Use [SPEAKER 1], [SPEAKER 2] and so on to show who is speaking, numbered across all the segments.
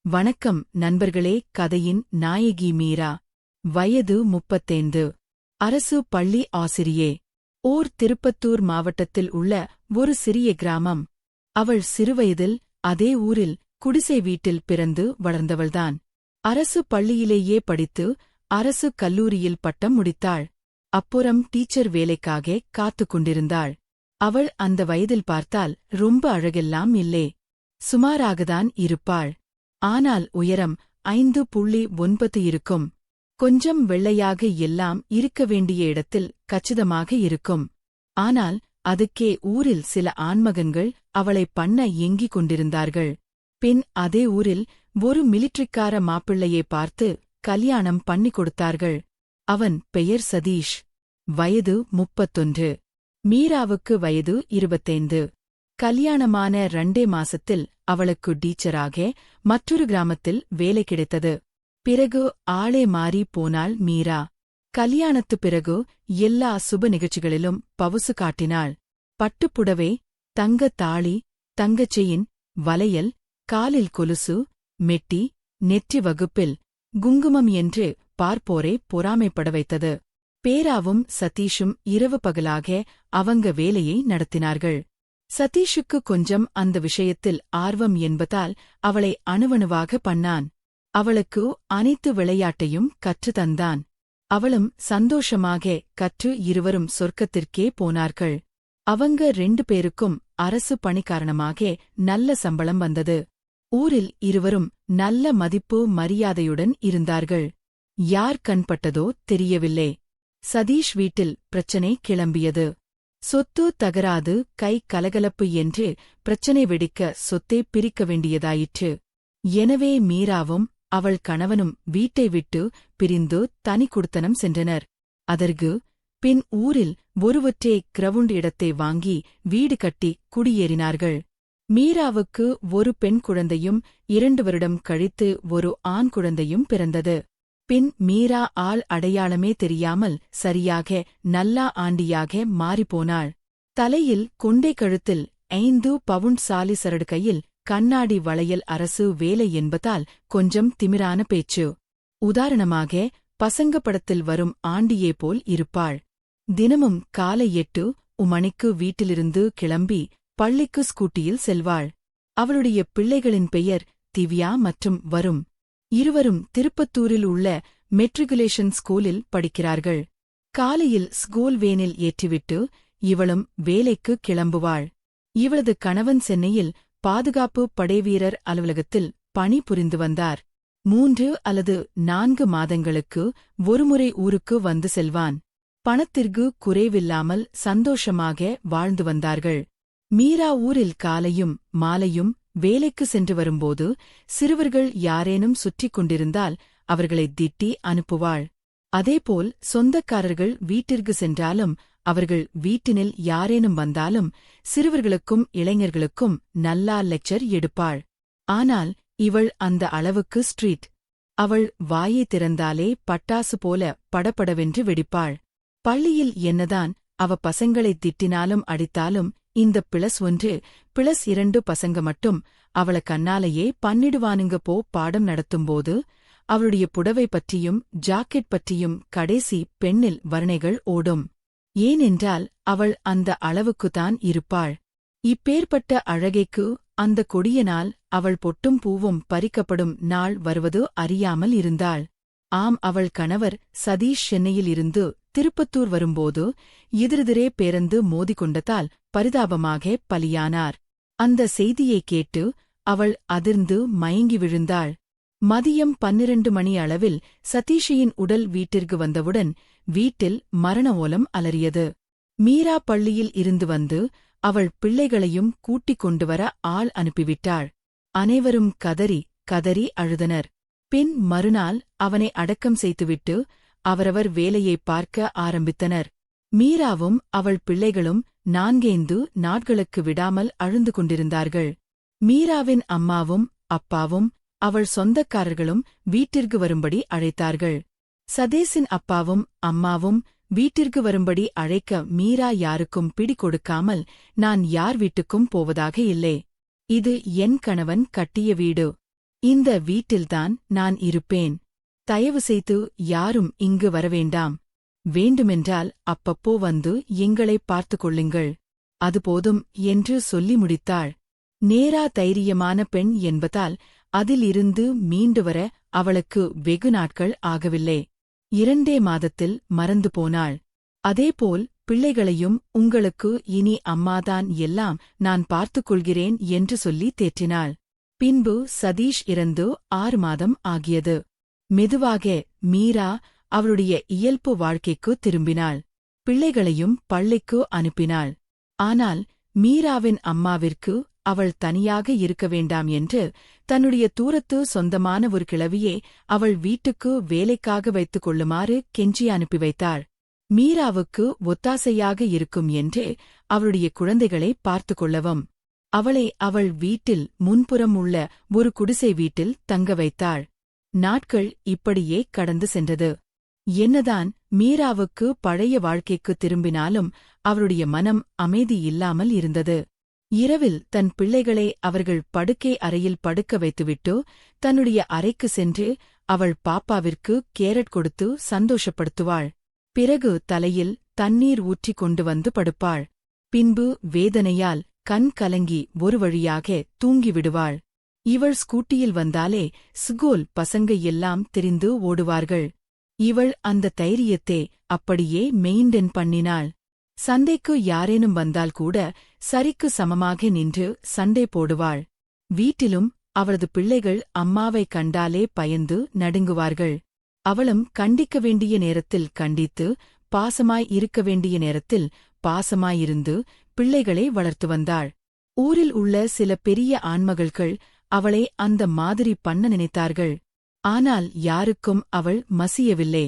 [SPEAKER 1] வணக்கம் நண்பர்களே. கதையின் நாயகி மீரா. வயது 35. அரசு பள்ளி ஆசிரியே. ஓர் திருப்பத்தூர் மாவட்டத்தில் உள்ள ஒரு சிறிய கிராமம். அவள் சிறுவயதில் அதே ஊரில் குடிசை வீட்டில் பிறந்து வளர்ந்தவள்தான். அரசு பள்ளியிலேயே படித்து அரசு கல்லூரியில் பட்டம் முடித்தாள். அப்புறம் டீச்சர் வேலைக்காக காத்துக் கொண்டிருந்தாள். அவள் அந்த வயதில் பார்த்தால் ரொம்ப அழகெல்லாம் இல்லே. சுமாராகத்தான் இருப்பாள். ஆனால் உயரம் 5.9 இருக்கும். கொஞ்சம் வெள்ளையாக எல்லாம் இருக்க வேண்டிய இடத்தில் கச்சிதமாக இருக்கும். ஆனால் அதுக்கே ஊரில் சில ஆண்மகன்கள் அவளை பண்ண ஏங்கிக் கொண்டிருந்தார்கள். பின் அதே ஊரில் ஒரு மிலிட்ரிக்கார மாப்பிள்ளையை பார்த்து கல்யாணம் பண்ணிக் கொடுத்தார்கள். அவன் பெயர் சதீஷ். வயது 31. மீராவுக்கு வயது 25. கல்யாணமான 2 மாசத்தில் அவளுக்கு டீச்சராக மற்றொரு கிராமத்தில் வேலை கிடைத்தது. பிறகு ஆளே மாறி போனாள் மீரா. கல்யாணத்துப் பிறகு எல்லா சுப நிகழ்ச்சிகளிலும் பவுசு காட்டினாள். பட்டுப்புடவை, தங்கத் தாலி, தங்கச் செயின், வளையல், காலில் கொலுசு, மெட்டி, நெற்றி வகுப்பில் குங்குமம் என்று பார்ப்போரை பொறாமைப்பட வைத்தது. பேராவும் சதீஷும் இரவு பகலாக அவங்க வேலையை நடத்தினார்கள். சதீஷுக்கு கொஞ்சம் அந்த விஷயத்தில் ஆர்வம் என்பதால் அவளை அணுவணுவாக பண்ணான். அவளுக்கு அனைத்து விளையாட்டையும் கற்றுத் தந்தான். அவளும் சந்தோஷமாக கற்று இருவரும் சொர்க்கத்திற்கே போனார்கள். அவங்க 2 பேருக்கும் அரசு பணி காரணமாக நல்ல சம்பளம் வந்தது. ஊரில் இருவரும் நல்ல மதிப்பு மரியாதையுடன் இருந்தார்கள். யார் கண்பட்டதோ தெரியவில்லை. சதீஷ் வீட்டில் பிரச்சனை கிளம்பியது. சொத்து தகராது, கை கலகலப்பு என்று பிரச்சனை வெடிக்க சொத்தே பிரிக்க வேண்டியதாயிற்று. எனவே மீராவும் அவள் கணவனும் வீட்டை விட்டு பிரிந்து தனி குடித்தனம் சென்றனர். அதற்கு பின் ஊரில் ஒருவற்றே கிரவுண்ட் இடத்தை வாங்கி வீடு கட்டி குடியேறினார்கள். மீராவுக்கு ஒரு பெண் குழந்தையும் 2 வருடம் கழித்து ஒரு ஆண் குழந்தையும் பிறந்தது. பின் மீரா ஆள் அடையாளமே தெரியாமல் சரியாக நல்லா ஆண்டியாக மாறிப்போனாள். தலையில் கொண்டை, கழுத்தில் 5 பவுண்ட் சாலி சரடு, கையில் கண்ணாடி வளையல். அரசு வேலை என்பதால் கொஞ்சம் திமிரான பேச்சு. உதாரணமாக பசங்க படத்தில் வரும் ஆண்டியே போல் இருப்பாள். தினமும் காலை 8 மணிக்கு வீட்டிலிருந்து கிளம்பி பள்ளிக்கு ஸ்கூட்டியில் செல்வாள். அவளுடைய பிள்ளைகளின் பெயர் திவ்யா மற்றும் வருண். இருவரும் திருப்பத்தூரில் உள்ள மெட்ரிகுலேஷன் ஸ்கூலில் படிக்கிறார்கள். காலையில் ஸ்கூல் வேனில் ஏற்றிவிட்டு இவளும் வேலைக்கு கிளம்புவாள். இவளது கணவன் சென்னையில் பாதுகாப்பு படைவீரர் அலுவலகத்தில் பணி புரிந்து வந்தார். 3 அல்லது 4 மாதங்களுக்கு ஒருமுறை ஊருக்கு வந்து செல்வான். பணத்திற்கு குறைவில்லாமல் சந்தோஷமாக வாழ்ந்து வந்தார்கள். மீரா ஊரில் காலையும் மாலையும் வேலைக்கு சென்று வரும்போது சிறுவர்கள் யாரேனும் சுற்றிக் கொண்டிருந்தால் அவர்களை திட்டி அனுப்புவாள். அதேபோல் சொந்தக்காரர்கள் வீட்டிற்கு சென்றாலும் அவர்கள் வீட்டினில் யாரேனும் வந்தாலும் சிறுவர்களுக்கும் இளைஞர்களுக்கும் நல்லா லெக்சர் எடுப்பாள். ஆனால் இவள் அந்த அளவுக்கு ஸ்ட்ரீட். அவள் வாயை திறந்தாலே பட்டாசு போல படபடவென்று வெடிப்பாள். பள்ளியில் என்னதான் அவ பசங்களை திட்டினாலும் அடித்தாலும் இந்த +1 +2 பசங்க மட்டும் அவள கண்ணாலேயே பண்ணிடுவானுங்க. பாடம் நடத்தும்போது அவளுடைய புடவை பற்றியும் ஜாக்கெட் பற்றியும் கடைசி பெண்ணில் வர்ணைகள் ஓடும். ஏனென்றால் அவள் அந்த அளவுக்குத்தான் இருப்பாள். இப்பேற்பட்ட அழகைக்கு அந்த கொடிய நாள், அவள் பொட்டும் பூவும் பறிக்கப்படும் நாள் வருவது அறியாமல் இருந்தாள். ஆம், அவள் கணவர் சதீஷ் சென்னையில் இருந்து திருப்பத்தூர் வரும்போது எதிரெதிரே பேருந்து மோதிக்கொண்டதால் பரிதாபமாக பலியானார். அந்த செய்தியை கேட்டு அவள் அதிர்ந்து மயங்கி விழுந்தாள். மதியம் 12 மணி அளவில் சதீஷியின் உடல் வீட்டிற்கு வந்தவுடன் வீட்டில் மரண ஓலம் அலறியது. மீரா பள்ளியில் இருந்து வந்து அவள் பிள்ளைகளையும் கூட்டிக் கொண்டு வர ஆள் அனுப்பிவிட்டாள். அனைவரும் கதறி கதறி அழுதனர். பின் மறுநாள் அவனை அடக்கம் செய்துவிட்டு அவரவர் வேலையை பார்க்க ஆரம்பித்தனர். மீராவும் அவள் பிள்ளைகளும் 4 நாட்களுக்கு விடாமல் அழுந்து கொண்டிருந்தார்கள். மீராவின் அம்மாவும் அப்பாவும் அவள் சொந்தக்காரர்களும் வீட்டிற்கு வரும்படி அழைத்தார்கள். சதீஷின் அப்பாவும் அம்மாவும் வீட்டிற்கு வரும்படி அழைக்க மீரா யாருக்கும் பிடி கொடுக்காமல், நான் யார் வீட்டுக்கும் போவதாக இல்லை. இது என் கணவன் கட்டிய வீடு. இந்த வீட்டில்தான் நான் இருப்பேன். தயவு செய்து யாரும் இங்கு வரவேண்டாம். வேண்டுமென்றால் அப்பப்போ வந்து எங்களை பார்த்துக் கொள்ளுங்கள். அது போதும் என்று சொல்லி முடித்தாள். நேரா தைரியமான பெண் என்பதால் அதிலிருந்து மீண்டு வர அவளுக்கு வெகு நாட்கள் ஆகவில்லை. 2 மாதத்தில் மறந்து போனாள். அதேபோல் பிள்ளைகளையும் உங்களுக்கு இனி அம்மாதான் எல்லாம் நான் பார்த்துக் கொள்கிறேன் என்று சொல்லி தேற்றினாள். பின்பு சதீஷ் இறந்து 6 மாதம் ஆகியது. மெதுவாக மீரா அவளுடைய இயல்பு வாழ்க்கைக்கு திரும்பினாள். பிள்ளைகளையும் பள்ளிக்கு அனுப்பினாள். ஆனால் மீராவின் அம்மாவிற்கு அவள் தனியாக இருக்க வேண்டாம் என்று தன்னுடைய தூரத்து சொந்தமான ஒரு கிழவியை அவள் வீட்டுக்கு வேலைக்காக வைத்துக் கொள்ளுமாறு கெஞ்சி அனுப்பி வைத்தாள். மீராவுக்கு ஒத்தாசையாக இருக்கும் என்று அவளுடைய குழந்தைகளை பார்த்து கொள்ளவும் அவளை அவள் வீட்டில் முன்புறம் உள்ள ஒரு குடிசை வீட்டில் தங்க வைத்தாள். நாட்கள் இப்படியே கடந்து சென்றது. என்னதான் மீராவுக்கு பழைய வாழ்க்கைக்கு திரும்பினாலும் அவளுடைய மனம் அமைதி இல்லாமல் இருந்தது. இரவில் தன் பிள்ளைகளை அவர்கள் படுக்கை அறையில் படுக்க வைத்துவிட்டு தன்னுடைய அறைக்கு சென்று அவள் பாப்பாவிற்கு கேரட் கொடுத்து சந்தோஷப்படுத்துவாள். பிறகு தலையில் தண்ணீர் ஊற்றிக் கொண்டு வந்து படுப்பாள். பின்பு வேதனையால் கண் கலங்கி ஒரு வழியாக தூங்கிவிடுவாள். இவள் ஸ்கூட்டியில் வந்தாலே ஸ்கூல் பசங்க எல்லாம் தெரிந்து ஓடுவார்கள். இவள் அந்த தைரியத்தை அப்படியே மெயின்டென் பண்ணினாள். சண்டைக்கு யாரேனும் வந்தால் கூட சரிக்கு சமமாக நின்று சண்டை போடுவாள். வீட்டிலும் அவளது பிள்ளைகள் அம்மாவை கண்டாலே பயந்து நடுங்குவார்கள். அவளும் கண்டிக்க வேண்டிய நேரத்தில் கண்டித்து, பாசமாய் இருக்க வேண்டிய நேரத்தில் பாசமாயிருந்து பிள்ளைகளை வளர்த்து வந்தாள். ஊரில் உள்ள சில பெரிய ஆண்மகள்கள் அவளை அந்த மாதிரி பண்ண நினைத்தார்கள். ஆனால் யாருக்கும் அவள் மசியவில்லை.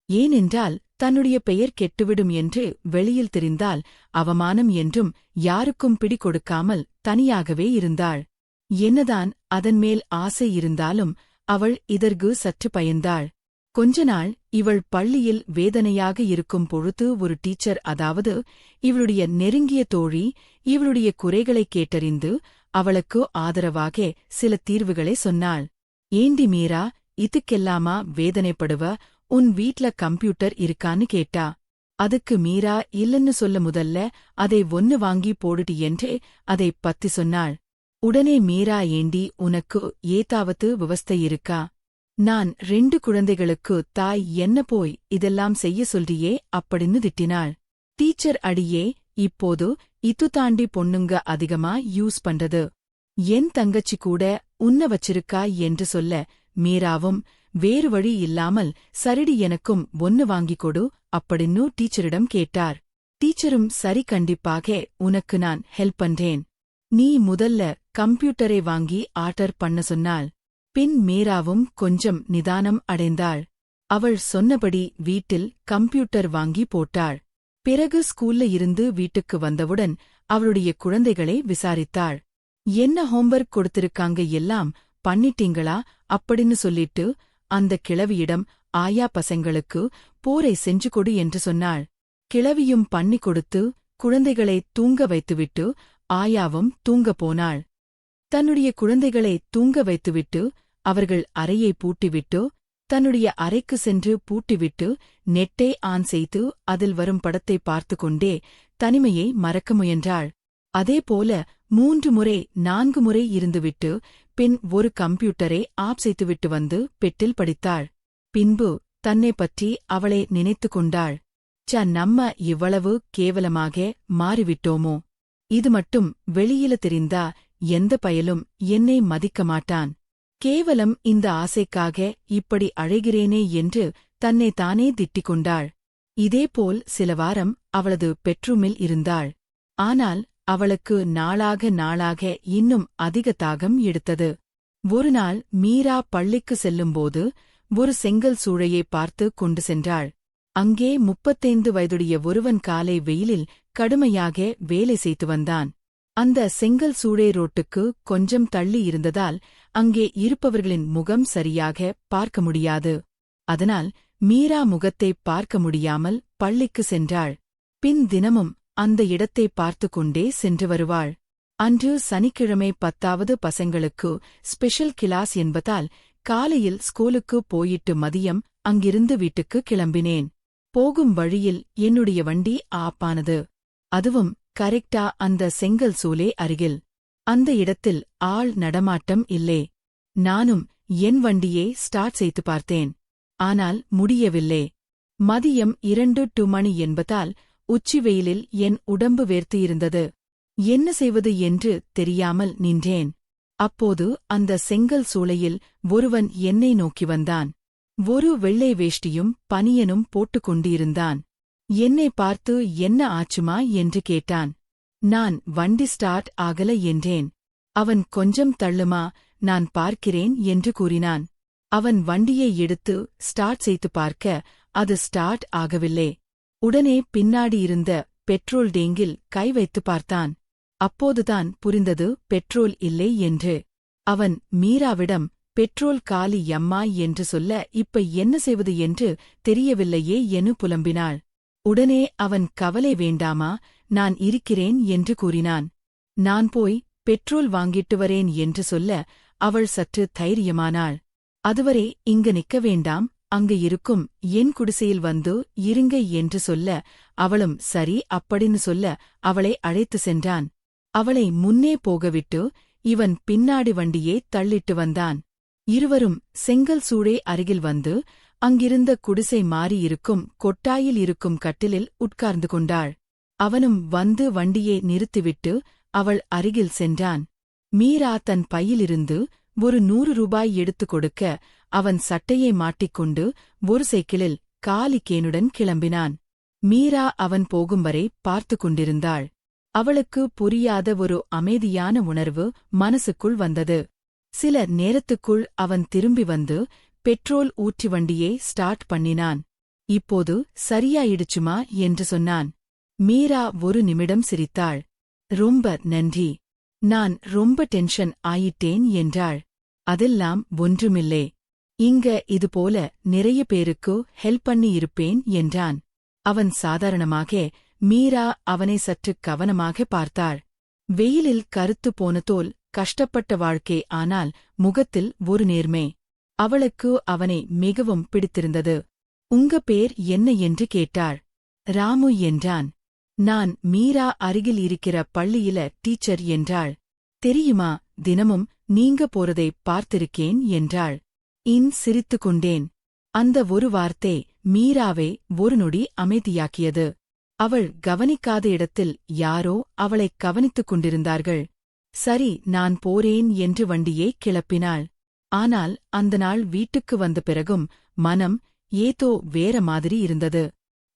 [SPEAKER 1] ஏனென்றால் தன்னுடைய பெயர் கெட்டுவிடும் என்று வெளியில் தெரிந்தால் அவமானம் என்றும் யாருக்கும் பிடி கொடுக்காமல் தனியாகவே இருந்தாள். என்னதான் அதன்மேல் ஆசை இருந்தாலும் அவள் இதற்கு சற்று பயந்தாள். கொஞ்ச நாள் இவள் பள்ளியில் வேதனையாக இருக்கும் பொழுது ஒரு டீச்சர், அதாவது இவளுடைய நெருங்கிய தோழி, இவளுடைய குறைகளைக் கேட்டறிந்து அவளுக்கு ஆதரவாக சில தீர்வுகளை சொன்னாள். ஏண்டி மீரா, இதுக்கெல்லாமா வேதனைப்படுவ? உன் வீட்ல கம்ப்யூட்டர் இருக்கான்னு கேட்டா. அதுக்கு மீரா இல்லன்னு சொல்ல முதல்ல அதை ஒன்னு வாங்கி போடுடி என்று அதை பத்தி சொன்னாள். உடனே மீரா, ஏண்டி உனக்கு ஏதாவது விவஸ்தை இருக்கா? நான் 2 குழந்தைகளுக்கு தாய், என்ன போய் இதெல்லாம் செய்ய சொல்றியே அப்படின்னு திட்டினாள். டீச்சர், அடியே, இப்போது இது தாண்டி பொண்ணுங்க அதிகமா யூஸ் பண்றது. என் தங்கச்சி கூட உன்ன வச்சிருக்கா என்று சொல்ல மீராவும் வேறு வழி இல்லாமல் சரிடி எனக்கும் ஒன்னு வாங்கிக் கொடு அப்படின்னு டீச்சரிடம் கேட்டார். டீச்சரும் சரி, கண்டிப்பாக உனக்கு நான் ஹெல்ப் பண்றேன். நீ முதல்ல கம்ப்யூட்டரை வாங்கி ஆர்டர் பண்ண சொன்னாள். பின் மீராவும் கொஞ்சம் நிதானம் அடைந்தாள். அவள் சொன்னபடி வீட்டில் கம்ப்யூட்டர் வாங்கி போட்டாள். பிறகு ஸ்கூல்ல இருந்து வீட்டுக்கு வந்தவுடன் அவளுடைய குழந்தைகளை விசாரித்தாள். என்ன ஹோம்வொர்க் கொடுத்திருக்காங்க, எல்லாம் பண்ணிட்டீங்களா அப்படின்னு சொல்லிட்டு அந்த கிழவியிடம், ஆயா பசங்களுக்கு போரை செஞ்சு கொடு என்று சொன்னாள். கிழவியும் பண்ணி கொடுத்து குழந்தைகளை தூங்க வைத்துவிட்டு ஆயாவும் தூங்கப் போனாள். தன்னுடைய குழந்தைகளை தூங்க வைத்துவிட்டு அவர்கள் அறையை பூட்டிவிட்டு தன்னுடைய அறைக்கு சென்று பூட்டிவிட்டு நெட்டை ஆன் செய்து அதில் வரும் படத்தை பார்த்து கொண்டே தனிமையை மறக்க முயன்றாள். அதேபோல 3 முறை 4 முறை இருந்துவிட்டு பின் ஒரு கம்ப்யூட்டரை ஆப் செய்துவிட்டு வந்து பெட்டில் படித்தாள். பின்பு தன்னை பற்றி அவளை நினைத்து கொண்டாள். நம்ம இவ்வளவு கேவலமாக மாறிவிட்டோமோ? இது மட்டும் வெளியில தெரிந்தா எந்த பயலும் என்னை மதிக்க மாட்டான். கேவலம் இந்த ஆசைக்காக இப்படி அழைகிறேனே என்று தன்னை தானே திட்டிக் கொண்டாள். இதேபோல் சில வாரம் அவளது பெட்ரூமில் இருந்தாள். ஆனால் அவளுக்கு நாளாக நாளாக இன்னும் அதிக தாகம் எடுத்தது. ஒருநாள் மீரா பள்ளிக்கு செல்லும்போது ஒரு செங்கல் சூளையை பார்த்து கொண்டு சென்றாள். அங்கே 35 வயதுடைய ஒருவன் காலை வெயிலில் கடுமையாக வேலை செய்து வந்தான். அந்த செங்கல் சூளை ரோட்டுக்கு கொஞ்சம் தள்ளி இருந்ததால் அங்கே இருப்பவர்களின் முகம் சரியாக பார்க்க முடியாது. அதனால் மீரா முகத்தை பார்க்க முடியாமல் பள்ளிக்கு சென்றாள். பின் தினமும் அந்த இடத்தை பார்த்து கொண்டே சென்று வருவாள். அன்று சனிக்கிழமை 10வது பசங்களுக்கு ஸ்பெஷல் கிளாஸ் என்பதால் காலையில் ஸ்கூலுக்கு போயிட்டு மதியம் அங்கிருந்து வீட்டுக்கு கிளம்பினேன். போகும் வழியில் என்னுடைய வண்டி ஆப்பானது. அதுவும் கரெக்டா அந்த செங்கல் சூளை அருகில். அந்த இடத்தில் ஆள் நடமாட்டம் இல்லே. நானும் என் வண்டியை ஸ்டார்ட் செய்து பார்த்தேன். ஆனால் முடியவில்லை. மதியம் 2 மணி என்பதால் உச்சி வெயிலில் என் உடம்பு வேர்த்திருந்தது. என்ன செய்வது என்று தெரியாமல் நின்றேன். அப்போது அந்த செங்கல் சூளையில் ஒருவன் என்னை நோக்கி வந்தான். ஒரு வெள்ளை வேஷ்டியும் பனியனும் போட்டுக் கொண்டிருந்தான். என்னை பார்த்து என்ன ஆச்சுமா என்று கேட்டான். நான் வண்டி ஸ்டார்ட் ஆகல என்றேன். அவன் கொஞ்சம் தள்ளுமா, நான் பார்க்கிறேன் என்று கூறினான். அவன் வண்டியை எடுத்து ஸ்டார்ட் செய்து பார்க்க அது ஸ்டார்ட் ஆகவில்லை. உடனே பின்னாடி இருந்த பெட்ரோல் டேங்கில் கை வைத்து பார்த்தான். அப்போதுதான் புரிந்தது பெட்ரோல் இல்லை என்று. அவன் மீராவிடம் பெட்ரோல் காலி யம்மா என்று சொல்ல இப்ப என்ன செய்வது என்று தெரியவில்லையே என புலம்பினாள். உடனே அவன் கவலை வேண்டாமா, நான் இருக்கிறேன் என்று கூறினான். நான் போய் பெட்ரோல் வாங்கிட்டு வரேன் என்று சொல்ல அவள் சற்று தைரியமானாள். அதுவரை இங்க நிக்க வேண்டாம், அங்கு இருக்கும் என் குடிசையில் வந்து இருங்க என்று சொல்ல அவளும் சரி அப்படின்னு சொல்ல அவளை அழைத்து சென்றான். அவளை முன்னே போகவிட்டு இவன் பின்னாடி வண்டியே தள்ளிட்டு வந்தான். இருவரும் செங்கல் சூளை அருகில் வந்து அங்கிருந்த குடிசை மாறி இருக்கும் கொட்டாயில் இருக்கும் கட்டிலில் உட்கார்ந்து கொண்டாள். அவனும் வந்து வண்டியை நிறுத்திவிட்டு அவள் அருகில் சென்றான். மீரா தன் பையிலிருந்து ஒரு 100 ரூபாய் எடுத்துக் கொடுக்க அவன் சட்டையை மாட்டிக்கொண்டு ஒரு சைக்கிளில் காலி கேனுடன் கிளம்பினான். மீரா அவன் போகும் வரை பார்த்து கொண்டிருந்தாள். அவளுக்கு புரியாத ஒரு அமைதியான உணர்வு மனசுக்குள் வந்தது. சில நேரத்துக்குள் அவன் திரும்பி வந்து பெட்ரோல் ஊற்றி வண்டியை ஸ்டார்ட் பண்ணினான். இப்போது சரியாயிடுச்சுமா என்று சொன்னான். மீரா ஒரு நிமிடம் சிரித்தாள். ரொம்ப நன்றி. நான் ரொம்ப டென்ஷன் ஆயிட்டேன் என்றாள். அதெல்லாம் ஒன்றுமில்லை. இங்க இதுபோல நிறைய பேருக்கு ஹெல்ப் பண்ணி இருப்பேன் என்றான். அவன் சாதாரணமாக. மீரா அவனை சற்று கவனமாக பார்த்தாள். வெயிலில் கருத்து போன தோல், கஷ்டப்பட்ட வாழ்க்கை, ஆனால் முகத்தில் ஒரு நேர்மை. அவளுக்கு அவனை மிகவும் பிடித்திருந்தது. உங்க பேர் என்ன என்று கேட்டாள். ராமு என்றான். நான் மீரா அருகில் இருக்கிற பள்ளியில டீச்சர் என்றாள். தெரியுமா, தினமும் நீங்க போறதை பார்த்திருக்கேன் என்றாள். சிரித்துக் கொண்டேன். அந்த ஒரு வார்த்தை மீராவை ஒரு நொடி அமைதியாக்கியது. அவள் கவனிக்காத இடத்தில் யாரோ அவளைக் கவனித்துக் கொண்டிருந்தார்கள். சரி, நான் போறேன் என்று வண்டியை கிளப்பினாள். ஆனால் அந்த நாள் வீட்டுக்கு வந்த பிறகும் மனம் ஏதோ வேற மாதிரி இருந்தது.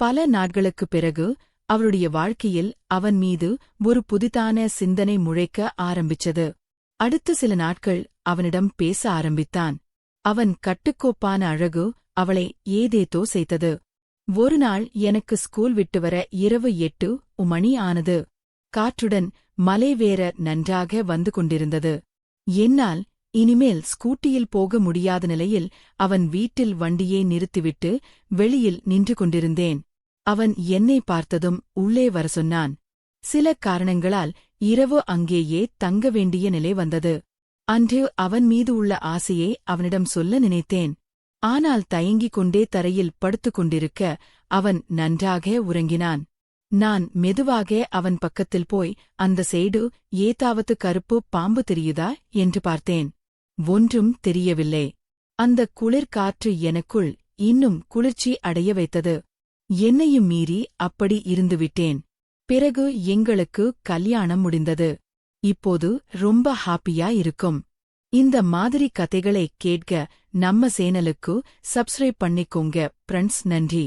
[SPEAKER 1] பல நாட்களுக்குப் பிறகு அவளுடைய வாழ்க்கையில் அவன் மீது ஒரு புதிதான சிந்தனை முளைக்க ஆரம்பிச்சது. அடுத்த சில நாட்கள் அவனிடம் பேச ஆரம்பித்தான். அவன் கட்டுக்கோப்பான அழகு அவளை ஏதேதோ செய்தது. ஒரு நாள் எனக்கு ஸ்கூல் விட்டு வர இரவு 8 மணி ஆனது. காற்றுடன் மழை வேற நன்றாக வந்து கொண்டிருந்தது. என்னால் இனிமேல் ஸ்கூட்டியில் போக முடியாத நிலையில் அவன் வீட்டில் வண்டியை நிறுத்திவிட்டு வெளியில் நின்று கொண்டிருந்தேன். அவன் என்னை பார்த்ததும் உள்ளே வர சொன்னான். சில காரணங்களால் இரவு அங்கேயே தங்க வேண்டிய நிலை வந்தது. அன்று அவன் மீது உள்ள ஆசையை அவனிடம் சொல்ல நினைத்தேன். ஆனால் தயங்கிக் கொண்டே தரையில் படுத்துக் கொண்டிருக்க அவன் நன்றாக உறங்கினான். நான் மெதுவாக அவன் பக்கத்தில் போய் அந்த சைடு ஏதாவது கருப்பு பாம்பு தெரியுதா என்று பார்த்தேன். ஒன்றும் தெரியவில்லை. அந்த குளிர் காற்று எனக்குள் இன்னும் குளிர்ச்சி அடைய வைத்தது. என்னையும் மீறி அப்படி இருந்துவிட்டேன். பிறகு எங்களுக்கு கல்யாணம் முடிந்தது. இப்போது ரொம்ப ஹாப்பியா இருக்கும். இந்த மாதிரி கதைகளை கேட்க நம்ம சேனலுக்கு சப்ஸ்கிரைப் பண்ணிக்கோங்க ஃப்ரெண்ட்ஸ். நன்றி.